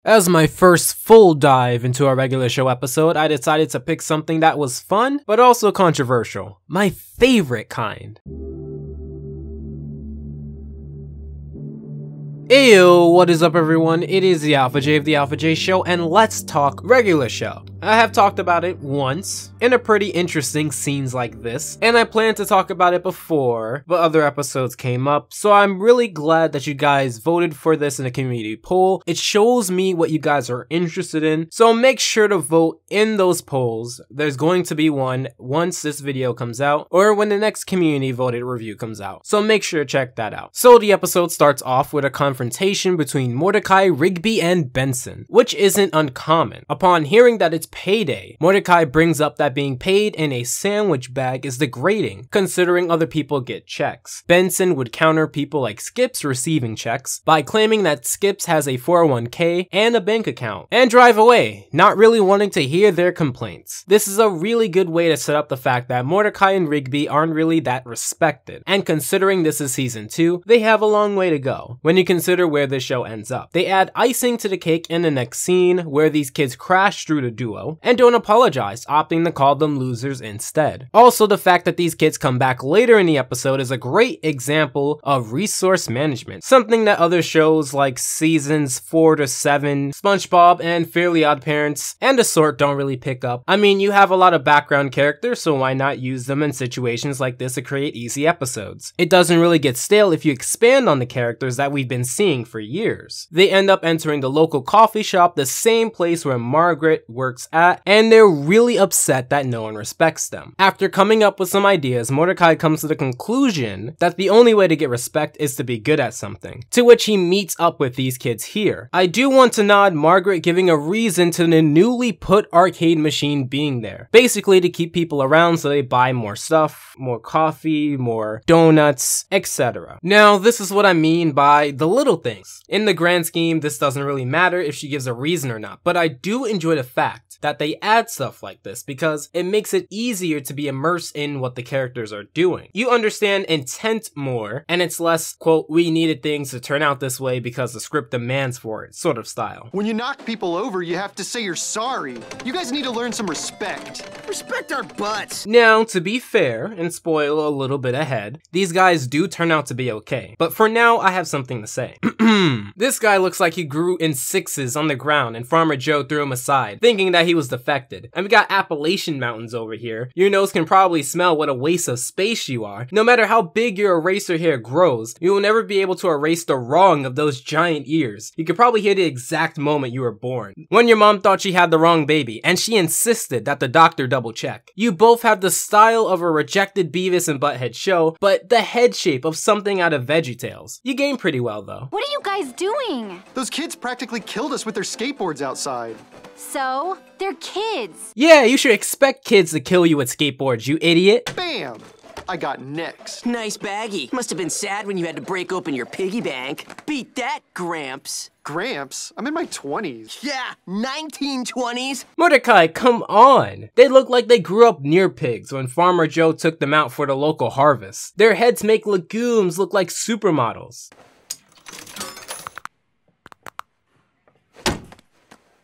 As my first full dive into a regular show episode, I decided to pick something that was fun, but also controversial. My favorite kind. Eyo, what is up everyone? It is the ALPHAJ of the ALPHAJ Show, and let's talk regular show. I have talked about it once, in a pretty interesting scenes like this, and I planned to talk about it before, but other episodes came up, so I'm really glad that you guys voted for this in a community poll. It shows me what you guys are interested in, so make sure to vote in those polls. There's going to be one once this video comes out, or when the next community voted review comes out, so make sure to check that out. So the episode starts off with a confrontation between Mordecai, Rigby, and Benson, which isn't uncommon. Upon hearing that it's payday, Mordecai brings up that being paid in a sandwich bag is degrading, considering other people get checks. Benson would counter people like Skips receiving checks by claiming that Skips has a 401k and a bank account, and drive away, not really wanting to hear their complaints. This is a really good way to set up the fact that Mordecai and Rigby aren't really that respected, and considering this is season 2, they have a long way to go. When you consider where this show ends up, they add icing to the cake in the next scene where these kids crash through the duo and don't apologize, opting to call them losers instead. Also, the fact that these kids come back later in the episode is a great example of resource management, something that other shows like seasons 4 to 7, SpongeBob and Fairly Odd Parents and the sort don't really pick up. I mean, you have a lot of background characters, so why not use them in situations like this to create easy episodes? It doesn't really get stale if you expand on the characters that we've been seeing for years. They end up entering the local coffee shop, the same place where Margaret works at, and they're really upset that no one respects them. After coming up with some ideas, Mordecai comes to the conclusion that the only way to get respect is to be good at something, to which he meets up with these kids here. I do want to nod Margaret giving a reason to the newly put arcade machine being there, basically to keep people around so they buy more stuff, more coffee, more donuts, etc. Now, this is what I mean by the little things. In the grand scheme, this doesn't really matter if she gives a reason or not, but I do enjoy the fact that they add stuff like this because it makes it easier to be immersed in what the characters are doing. You understand intent more, and it's less, quote, we needed things to turn out this way because the script demands for it, sort of style. When you knock people over, you have to say you're sorry. You guys need to learn some respect. Respect our butts. Now, to be fair, and spoil a little bit ahead, these guys do turn out to be okay. But for now, I have something to say. This guy looks like he grew in 6s on the ground and Farmer Joe threw him aside, thinking that he was defected. And we got Appalachian Mountains over here. Your nose can probably smell what a waste of space you are. No matter how big your eraser hair grows, you will never be able to erase the wrong of those giant ears. You could probably hear the exact moment you were born, when your mom thought she had the wrong baby, and she insisted that the doctor double check. You both have the style of a rejected Beavis and Butthead show, but the head shape of something out of VeggieTales. You game pretty well though. What are you guys doing? Those kids practically killed us with their skateboards outside. So, they're kids. Yeah, you should expect kids to kill you with skateboards, you idiot. Bam! I got next. Nice baggie. Must have been sad when you had to break open your piggy bank. Beat that, Gramps. Gramps? I'm in my 20s. Yeah, 1920s. Mordecai, come on! They look like they grew up near pigs when Farmer Joe took them out for the local harvest. Their heads make legumes look like supermodels.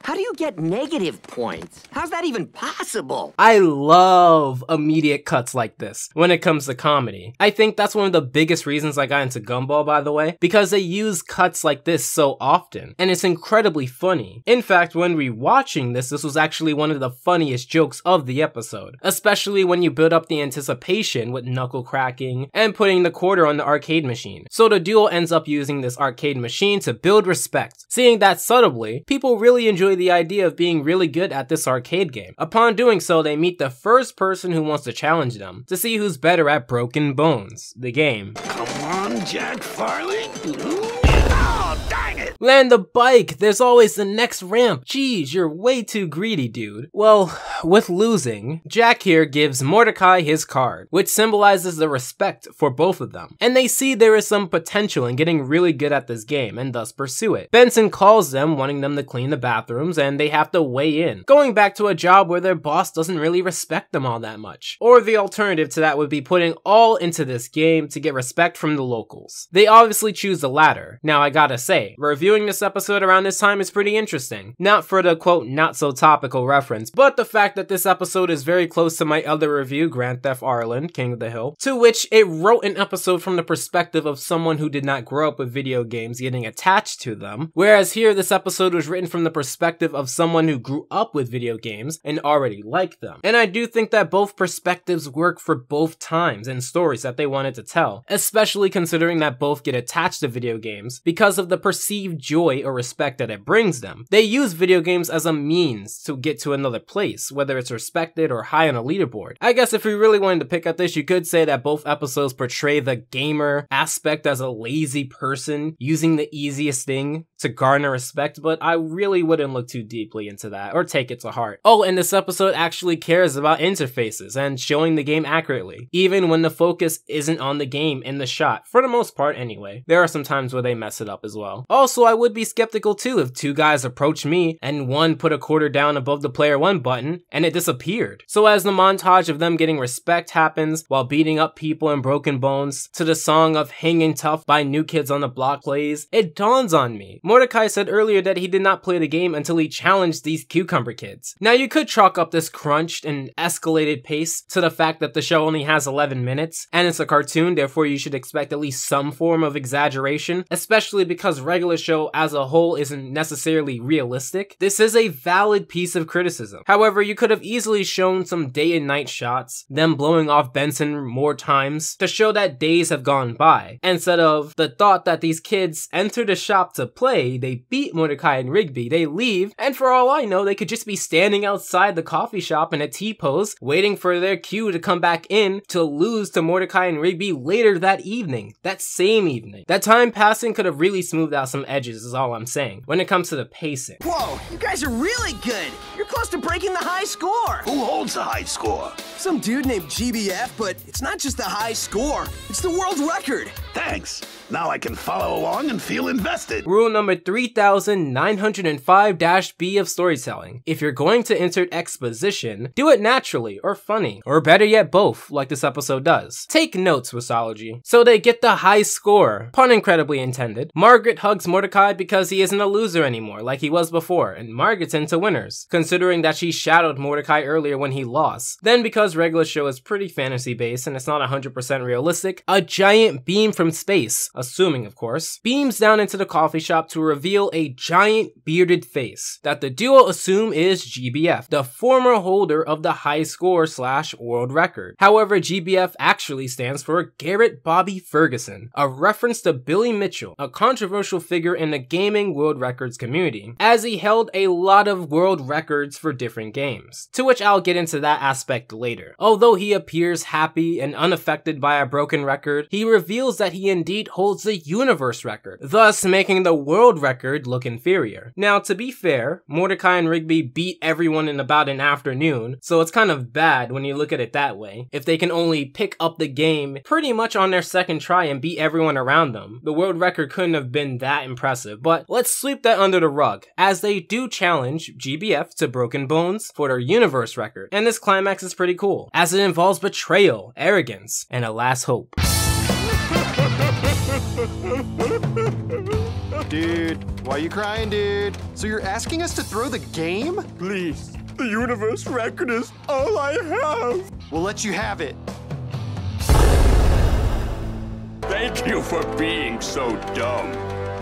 How do you get negative points? How's that even possible? I love immediate cuts like this when it comes to comedy. I think that's one of the biggest reasons I got into Gumball, by the way, because they use cuts like this so often, and it's incredibly funny. In fact, when rewatching this was actually one of the funniest jokes of the episode, especially when you build up the anticipation with knuckle cracking and putting the quarter on the arcade machine. So the duo ends up using this arcade machine to build respect, seeing that subtly, people really enjoy the idea of being really good at this arcade game. Upon doing so, they meet the first person who wants to challenge them to see who's better at Broken Bones, the game. Come on, Jack Farley. Oh, dang it! Land the bike! There's always the next ramp! Jeez, you're way too greedy, dude. Well, with losing, Jack here gives Mordecai his card, which symbolizes the respect for both of them. And they see there is some potential in getting really good at this game and thus pursue it. Benson calls them, wanting them to clean the bathrooms, and they have to weigh in, going back to a job where their boss doesn't really respect them all that much. Or the alternative to that would be putting all into this game to get respect from the locals. They obviously choose the latter. Now I gotta say, review reviewing this episode around this time is pretty interesting. Not for the quote not so topical reference, but the fact that this episode is very close to my other review, Grand Theft Ireland, King of the Hill, to which it wrote an episode from the perspective of someone who did not grow up with video games getting attached to them, whereas here this episode was written from the perspective of someone who grew up with video games and already liked them. And I do think that both perspectives work for both times and stories that they wanted to tell, especially considering that both get attached to video games because of the perceived joy or respect that it brings them. They use video games as a means to get to another place, whether it's respected or high on a leaderboard. I guess if we really wanted to pick at this, you could say that both episodes portray the gamer aspect as a lazy person using the easiest thing to garner respect, but I really wouldn't look too deeply into that or take it to heart. Oh, and this episode actually cares about interfaces and showing the game accurately, even when the focus isn't on the game in the shot, for the most part anyway. There are some times where they mess it up as well. Also, I would be skeptical too if two guys approach me and one put a quarter down above the player 1 button and it disappeared. So as the montage of them getting respect happens while beating up people in Broken Bones to the song of Hangin' Tough by New Kids on the Block plays, it dawns on me. Mordecai said earlier that he did not play the game until he challenged these cucumber kids. Now you could chalk up this crunched and escalated pace to the fact that the show only has 11 minutes and it's a cartoon, therefore you should expect at least some form of exaggeration, especially because regular show as a whole isn't necessarily realistic. This is a valid piece of criticism. However, you could have easily shown some day and night shots, them blowing off Benson more times to show that days have gone by, instead of the thought that these kids enter the shop to play, they beat Mordecai and Rigby, they leave, and for all I know, they could just be standing outside the coffee shop in a T-pose, waiting for their cue to come back in to lose to Mordecai and Rigby later that evening, that same evening. That time passing could have really smoothed out some edges is all I'm saying, when it comes to the pacing. Whoa, you guys are really good. You're close to breaking the high score. Who holds the high score? Some dude named GBF, but it's not just the high score, it's the world record. Thanks. Now I can follow along and feel invested. Rule number 3905-B of storytelling. If you're going to insert exposition, do it naturally or funny, or better yet both, like this episode does. Take notes, Wisology. So they get the high score. Pun incredibly intended. Margaret hugs Mordecai because he isn't a loser anymore like he was before, and Margaret's into winners, considering that she shadowed Mordecai earlier when he lost. Then because regular show is pretty fantasy based and it's not 100% realistic, a giant beam from space, assuming of course, beams down into the coffee shop to reveal a giant bearded face that the duo assume is GBF, the former holder of the high score / world record. However, GBF actually stands for Garrett Bobby Ferguson, a reference to Billy Mitchell, a controversial figure in the gaming world records community, as he held a lot of world records for different games, to which I'll get into that aspect later. Although he appears happy and unaffected by a broken record, he reveals that he indeed holds the universe record, thus making the world record look inferior. Now, to be fair, Mordecai and Rigby beat everyone in about an afternoon, so it's kind of bad when you look at it that way. If they can only pick up the game pretty much on their second try and beat everyone around them, the world record couldn't have been that impressive, but let's sweep that under the rug, as they do challenge GBF to Broken Bones for their universe record, and this climax is pretty cool, as it involves betrayal, arrogance, and a last hope. Dude, why you crying, dude? So you're asking us to throw the game? Please, the universe record is all I have. We'll let you have it. Thank you for being so dumb.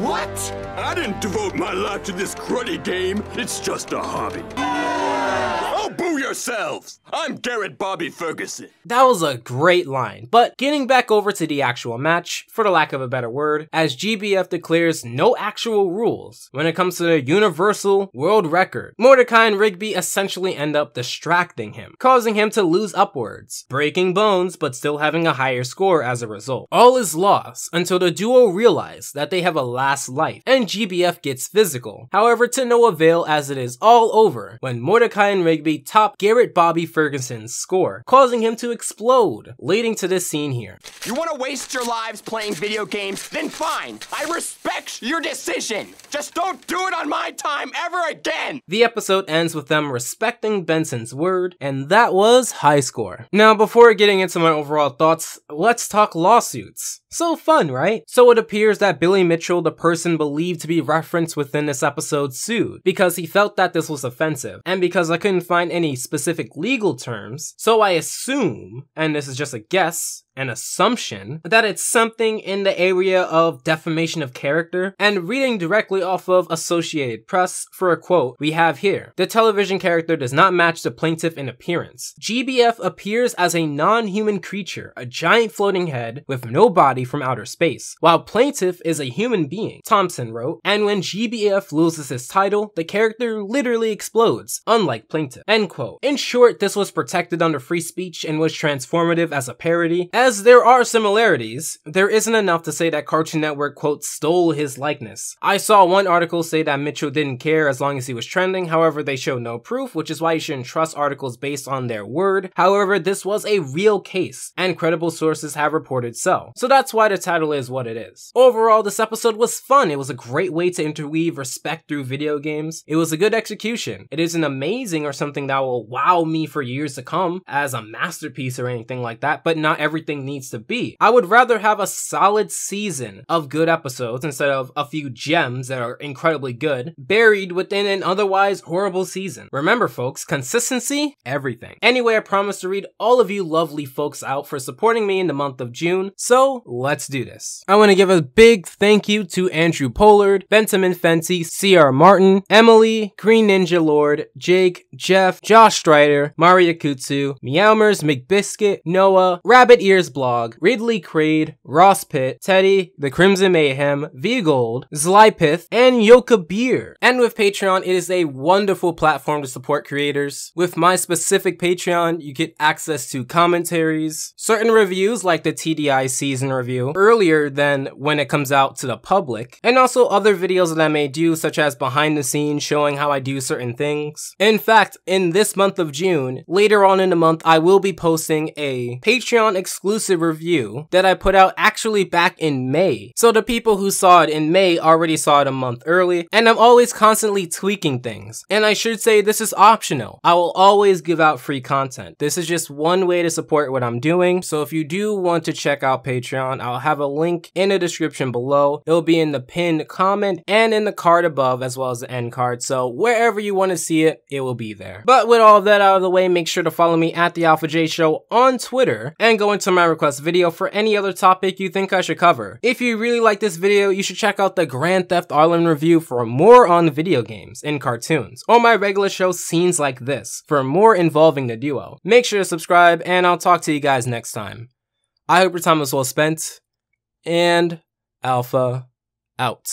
What? I didn't devote my life to this cruddy game. It's just a hobby. Oh, boo yourselves! I'm Garrett Bobby Ferguson. That was a great line, but getting back over to the actual match, for the lack of a better word, as GBF declares no actual rules when it comes to the universal world record, Mordecai and Rigby essentially end up distracting him, causing him to lose upwards, breaking bones but still having a higher score as a result. All is lost until the duo realize that they have a last life, and GBF gets physical. However, to no avail, as it is all over when Mordecai and Rigby actually topped Garrett Bobby Ferguson's score, causing him to explode, leading to this scene here. You want to waste your lives playing video games? Then fine. I respect your decision. Just don't do it on my time ever again. The episode ends with them respecting Benson's word, and that was high score. Now, before getting into my overall thoughts, let's talk lawsuits. So fun, right? So it appears that Billy Mitchell, the person believed to be referenced within this episode, sued because he felt that this was offensive, and because I couldn't find any specific legal terms, so I assume, and this is just a guess, an assumption, that it's something in the area of defamation of character, and reading directly off of Associated Press for a quote we have here. The television character does not match the plaintiff in appearance. GBF appears as a non-human creature, a giant floating head with no body from outer space, while plaintiff is a human being, Thompson wrote, and when GBF loses his title, the character literally explodes, unlike plaintiff, end quote. In short, this was protected under free speech and was transformative as a parody. As there are similarities, there isn't enough to say that Cartoon Network, quote, stole his likeness. I saw one article say that Mitchell didn't care as long as he was trending, however they show no proof, which is why you shouldn't trust articles based on their word. However, this was a real case, and credible sources have reported so. So that's why the title is what it is. Overall, this episode was fun. It was a great way to interweave respect through video games. It was a good execution. It isn't amazing or something that will wow me for years to come as a masterpiece or anything like that, but not everything needs to be. I would rather have a solid season of good episodes instead of a few gems that are incredibly good buried within an otherwise horrible season. Remember folks, consistency, everything. Anyway, I promise to read all of you lovely folks out for supporting me in the month of June, so let's do this. I want to give a big thank you to Andrew Pollard, Benson Fenty, CR Martin, Emily, Green Ninja Lord, Jake, Jeff, Josh Strider, Maria Kutsu, Meowmers, McBiscuit, Noah, Rabbit Ears Blog, Ridley Crade, Ross Pitt, Teddy, The Crimson Mayhem, V Gold, Zlypith, and Yoka Beer. And with Patreon, it is a wonderful platform to support creators. With my specific Patreon, you get access to commentaries, certain reviews like the TDI season review, earlier than when it comes out to the public, and also other videos that I may do, such as behind the scenes showing how I do certain things. In fact, in this month of June, later on in the month, I will be posting a Patreon exclusive review that I put out actually back in May. So the people who saw it in May already saw it a month early, and I'm always constantly tweaking things. And I should say this is optional. I will always give out free content. This is just one way to support what I'm doing. So if you do want to check out Patreon, I'll have a link in the description below. It'll be in the pinned comment and in the card above, as well as the end card. So wherever you want to see it, it will be there. But with all of that out of the way, make sure to follow me at the Alpha J Show on Twitter and go into my request video for any other topic you think I should cover. If you really like this video, you should check out the Grand Theft Auto review for more on video games and cartoons, or my regular show Scenes Like This for more involving the duo. Make sure to subscribe, and I'll talk to you guys next time. I hope your time was well spent, and Alpha out.